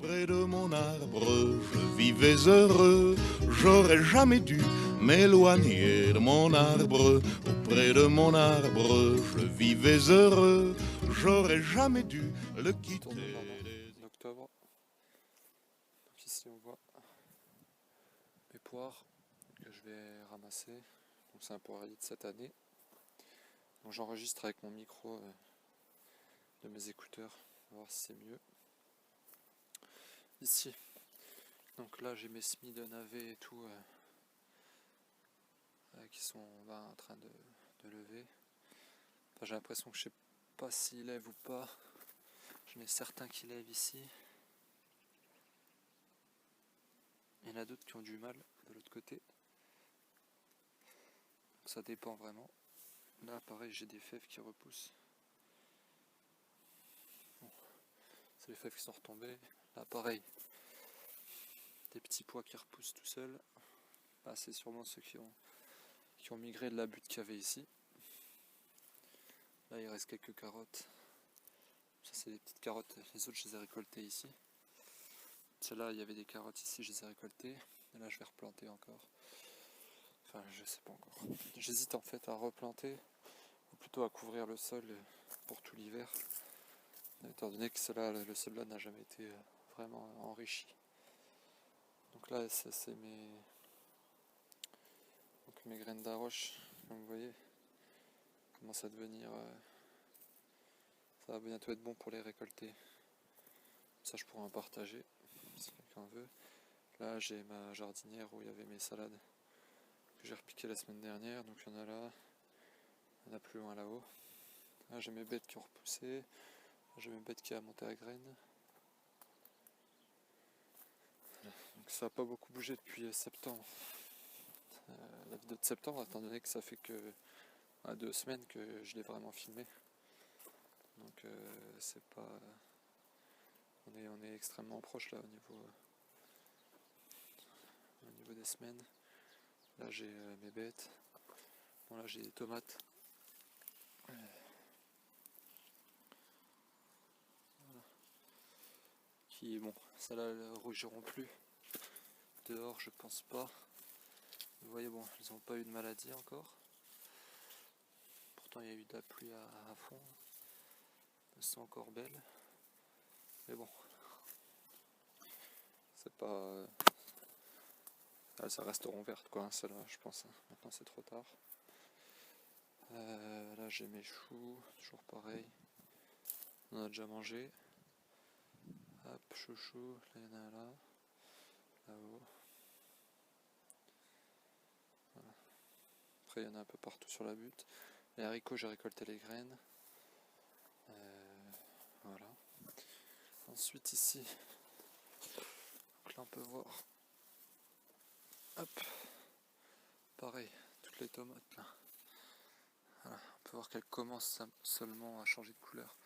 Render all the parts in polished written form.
Près de mon arbre, je vivais heureux. J'aurais jamais dû m'éloigner de mon arbre. Auprès de mon arbre, je vivais heureux. J'aurais jamais dû le quitter. D'octobre. Donc ici on voit mes poires que je vais ramasser. Donc c'est un poirier de cette année. Donc j'enregistre avec mon micro de mes écouteurs. On va voir si c'est mieux. Ici. Donc là j'ai mes semis de navet et tout qui sont là en train de lever. Enfin, j'ai l'impression que je sais pas s'ils lèvent ou pas. J'en ai certains qui lèvent ici. Il y en a d'autres qui ont du mal de l'autre côté. Donc ça dépend vraiment. Là pareil j'ai des fèves qui repoussent. Bon, c'est les fèves qui sont retombées. Là pareil. Des petits pois qui repoussent tout seuls. Là, c'est sûrement ceux qui ont migré de la butte qu'il y avait ici. Là il reste quelques carottes. Ça c'est des petites carottes. Les autres je les ai récoltées ici. Celle-là il y avait des carottes ici, je les ai récoltées. Et là je vais replanter encore. Enfin je sais pas encore. J'hésite en fait à replanter. Ou plutôt à couvrir le sol pour tout l'hiver. Étant donné que le sol-là n'a jamais été vraiment enrichi. Donc là, ça c'est mes graines d'arroche, comme vous voyez, commencent à devenir... ça va bientôt être bon pour les récolter. Ça je pourrais en partager, si quelqu'un veut. Là j'ai ma jardinière où il y avait mes salades que j'ai repiquées la semaine dernière. Donc il y en a là, il y en a plus loin là-haut. Là j'ai mes bêtes qui ont repoussé. Là, j'ai mes bêtes qui ont monté à graines. Donc ça n'a pas beaucoup bougé depuis septembre. La vidéo de septembre, étant donné que ça fait que 2 semaines que je l'ai vraiment filmé. Donc c'est pas... On est extrêmement proche là au niveau des semaines. Là j'ai mes bêtes. Bon là j'ai des tomates. Voilà. Qui bon, celles-là elles rougeront plus. Dehors je pense pas. Vous voyez bon, elles n'ont pas eu de maladie encore. Pourtant il y a eu de la pluie à fond. Elles sont encore belles. Mais bon. C'est pas... ça resteront vertes quoi, hein, celles-là je pense. Hein. Maintenant c'est trop tard. Là j'ai mes choux, toujours pareil. On en a déjà mangé. Hop, chouchou, là il y en a un là. Là-haut. Voilà. Après il y en a un peu partout sur la butte. Les haricots j'ai récolté les graines. Voilà. Ensuite ici, donc là on peut voir. Hop. Pareil, toutes les tomates là. Voilà, on peut voir qu'elles commencent seulement à changer de couleur.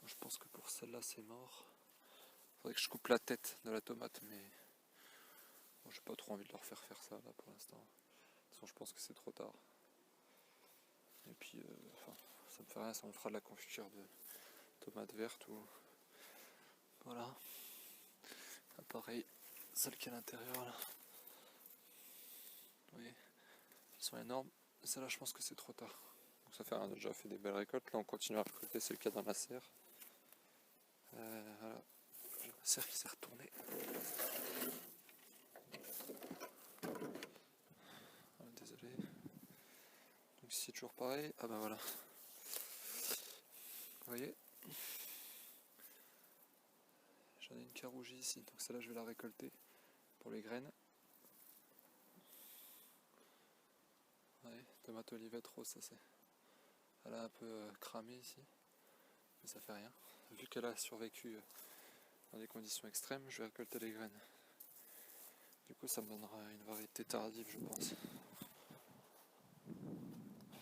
Donc, je pense que pour celle-là c'est mort. Faudrait que je coupe la tête de la tomate, mais bon, j'ai pas trop envie de leur faire ça là pour l'instant. De toute façon je pense que c'est trop tard. Et puis enfin, ça me fait rien, ça me fera de la confiture de tomates vertes ou... Voilà. Là, pareil, celle qui est à l'intérieur là. Vous voyez, elles sont énormes. Celle-là je pense que c'est trop tard. Donc ça fait rien, on a déjà fait des belles récoltes. Là on continue à récolter, c'est le cas dans la serre. Voilà. J'ai ma serre qui s'est retournée. Ah, désolé. Donc ici toujours pareil. Ah bah voilà. Vous voyez, j'en ai une qui a rougi ici. Donc celle-là je vais la récolter pour les graines. Ouais, tomate olivette rose, ça c'est. Elle a un peu cramé ici. Mais ça fait rien. Vu qu'elle a survécu dans des conditions extrêmes, je vais récolter les graines. Du coup ça me donnera une variété tardive je pense.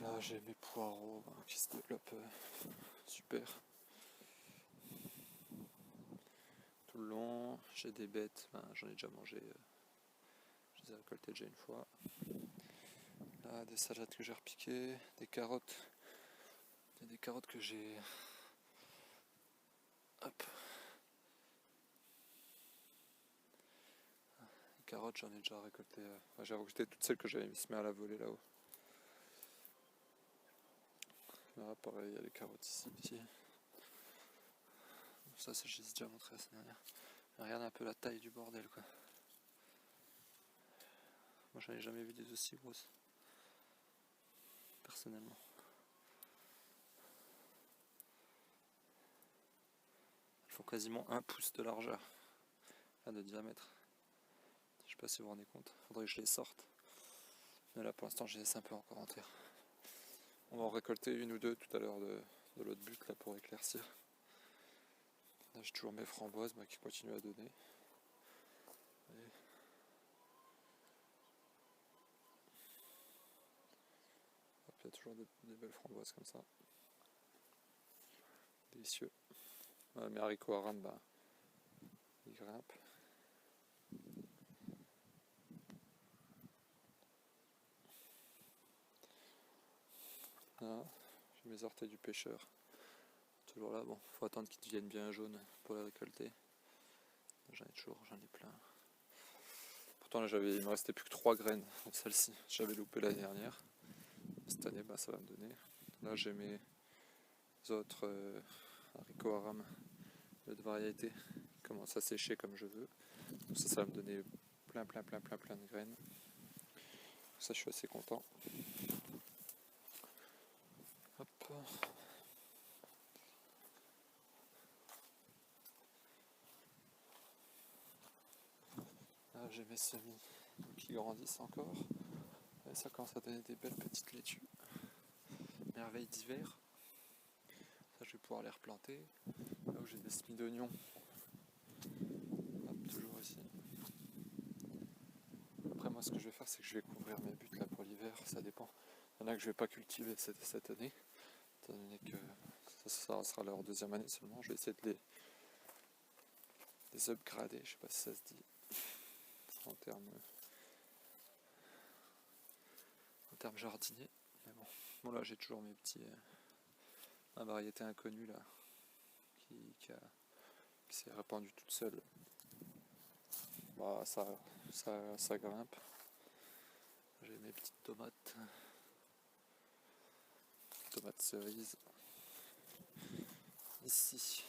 Là j'ai mes poireaux qui se développent super. Tout le long, j'ai des bêtes, j'en ai déjà mangé, je les ai récoltées déjà une fois. Là des salades que j'ai repiquées, des carottes. Il y a des carottes que j'ai... Hop. carottes, j'en ai déjà récolté. J'ai récolté toutes celles que j'avais semées à la volée là-haut. Là, pareil, il y a les carottes ici. Ça, j'ai déjà montré la semaine dernière. Regarde un peu la taille du bordel, quoi. Moi, j'en ai jamais vu des aussi grosses. Personnellement. Elles font quasiment 1 pouce de largeur. Enfin, de diamètre. Je sais pas si vous vous rendez compte. Faudrait que je les sorte. Mais là, pour l'instant, je les laisse un peu encore en terre. On va en récolter une ou deux tout à l'heure de l'autre but là pour éclaircir. Là, j'ai toujours mes framboises qui continuent à donner. Et hop, il y a toujours des belles framboises comme ça. Délicieux. Mes haricots à rame, ils grimpent. Là, j'ai mes orteils du pêcheur. Toujours là, bon, faut attendre qu'ils deviennent bien jaunes pour les récolter. J'en ai plein. Pourtant là il me restait plus que 3 graines de celle-ci. J'avais loupé l'année dernière. Cette année ça va me donner. Là j'ai mes autres haricots à rame de variété qui commencent à sécher comme je veux. Donc ça va me donner plein de graines. Ça je suis assez content. Hop. Là j'ai mes semis qui grandissent encore. Et ça commence à donner des belles petites laitues. Merveille d'hiver. Ça je vais pouvoir les replanter. Là où j'ai des semis d'oignons. Hop, toujours ici. Après moi ce que je vais faire c'est que je vais couvrir mes buts là pour l'hiver, ça dépend. Il y en a que je vais pas cultiver cette année, étant donné que ça sera leur deuxième année seulement. Je vais essayer de les upgrader, je sais pas si ça se dit en termes jardiniers. Mais bon là j'ai toujours mes petits ma variété inconnue là qui s'est répandue toute seule. Ça grimpe. J'ai mes petites tomates cerises. Ici,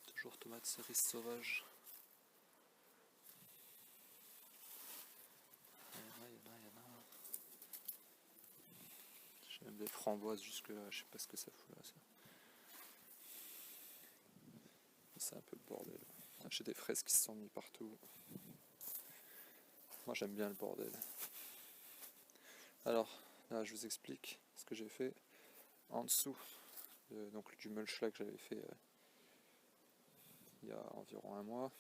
toujours tomates cerises sauvages. Il y en a. J'ai même des framboises jusque là, je sais pas ce que ça fout là ça. C'est un peu le bordel. J'ai des fraises qui se sont mis partout. Moi j'aime bien le bordel. Alors là je vous explique ce que j'ai fait en dessous donc du mulch là que j'avais fait il y a environ 1 mois.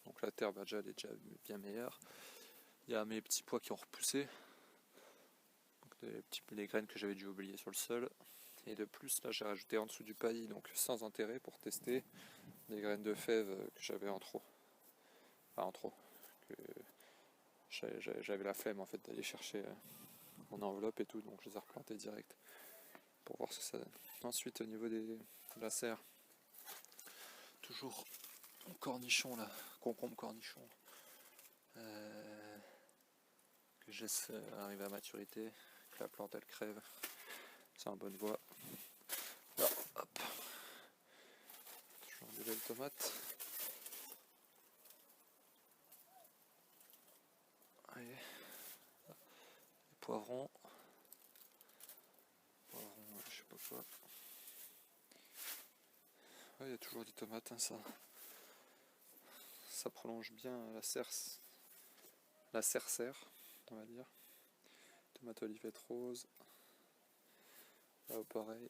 Donc la terre elle est déjà bien meilleure. Il y a mes petits pois qui ont repoussé. Donc les graines que j'avais dû oublier sur le sol. Et de plus là j'ai rajouté en dessous du paillis, donc sans enterrer, pour tester des graines de fèves que j'avais en trop. Enfin en trop. J'avais la flemme en fait d'aller chercher mon enveloppe et tout, donc je les ai replantées direct pour voir ce que ça donne. Ensuite au niveau de la serre, toujours cornichon là, concombre cornichon que je laisse arriver à maturité, que la plante elle crève, c'est en bonne voie. Là, hop, toujours des belles tomates. Allez. Les poivrons, je sais pas quoi. Il y a toujours des tomates, ça prolonge bien la serre, on va dire. Tomate olivette rose. Là pareil.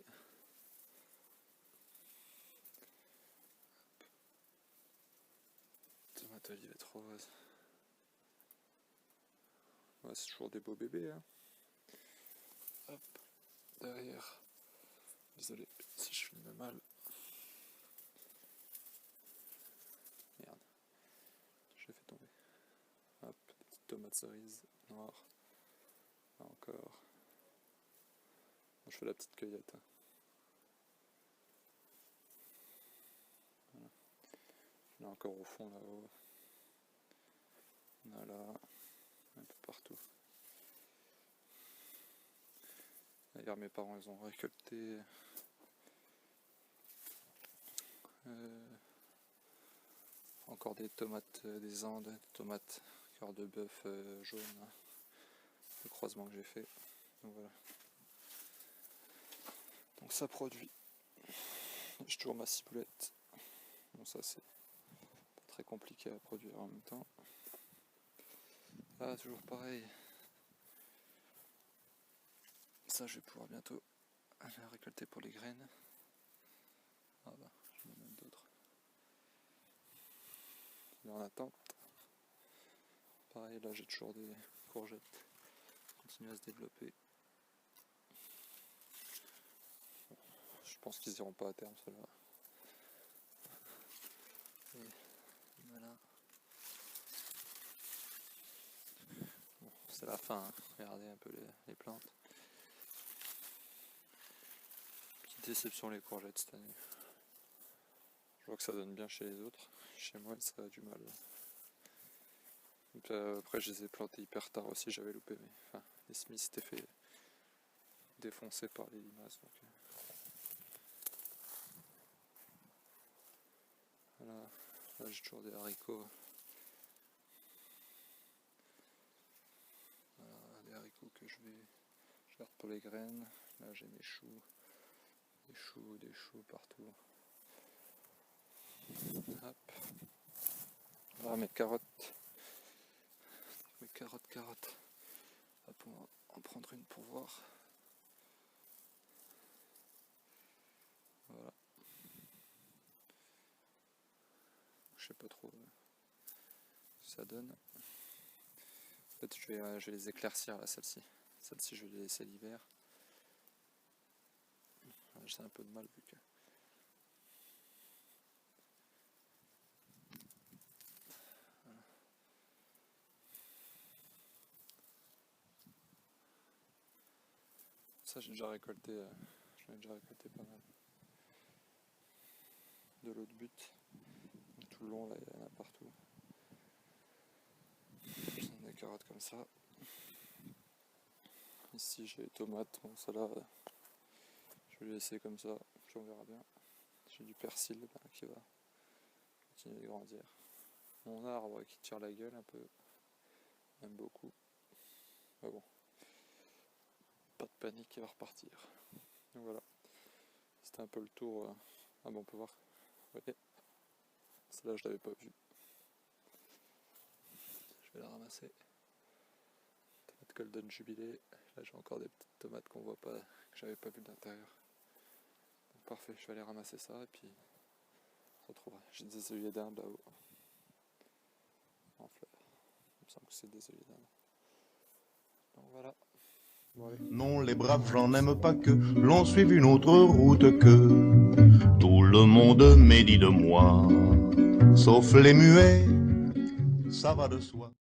Tomate olivette rose. Ouais, c'est toujours des beaux bébés. Hein. Hop, derrière. Désolé si je filme mal. Merde. Je l'ai fait tomber. Hop, petite tomate cerise noire. Là encore. Je fais la petite cueillette. Hein. Voilà. Là encore au fond là-haut. Voilà, un peu partout. D'ailleurs mes parents ils ont récolté encore des tomates des Andes, des tomates cœur de bœuf jaune, hein, le croisement que j'ai fait. Donc voilà. Donc ça produit. J'ai toujours ma ciboulette. Bon ça c'est pas très compliqué à produire en même temps. Ah toujours pareil. Ça je vais pouvoir bientôt aller récolter pour les graines. Ah bah je vais en mettre d'autres. Il est en attente. Pareil là j'ai toujours des courgettes qui continuent à se développer. Je pense qu'ils iront pas à terme ceux-là. Voilà. Bon, c'est la fin, hein. Regardez un peu les plantes. Petite déception les courgettes cette année. Je vois que ça donne bien chez les autres. Chez moi ça a du mal. Donc, après je les ai plantés hyper tard aussi, j'avais loupé. Mais enfin, les semis s'étaient fait défoncer par les limaces. Donc, voilà. Là j'ai toujours des haricots. Voilà, des haricots que je garde pour les graines. Là j'ai mes choux. Des choux partout. Hop. Voilà mes carottes. Mes carottes. Hop, on va en prendre une pour voir. Voilà. Je sais pas trop ce que ça donne. En fait, je vais les éclaircir là, celle-ci. Celle-ci, je vais les laisser l'hiver. J'ai un peu de mal vu que. Voilà. Ça, j'ai déjà récolté. J'en ai déjà récolté pas mal. De l'eau de butte. Tout le long, là, il y en a partout. Des carottes comme ça. Ici, j'ai les tomates. Bon, ça là, je vais les laisser comme ça. Puis on verra bien. J'ai du persil là, qui va continuer de grandir. Mon arbre qui tire la gueule un peu. Même beaucoup. Mais bon. Pas de panique, il va repartir. Donc voilà. C'était un peu le tour. Ah bon, on peut voir. Vous voyez, celle-là, je l'avais pas vue. Je vais la ramasser. Tomate Golden Jubilé. Là, j'ai encore des petites tomates qu'on voit pas, que j'avais pas vu de l'intérieur. Donc parfait, je vais aller ramasser ça et puis on se retrouvera. J'ai des œillets d'Inde là-haut. En fleurs. Il me semble que c'est des œillets d'Inde. Donc voilà. Bon, non, les braves, j'en aime pas que l'on suive une autre route que tout le monde médit de moi, sauf les muets, ça va de soi.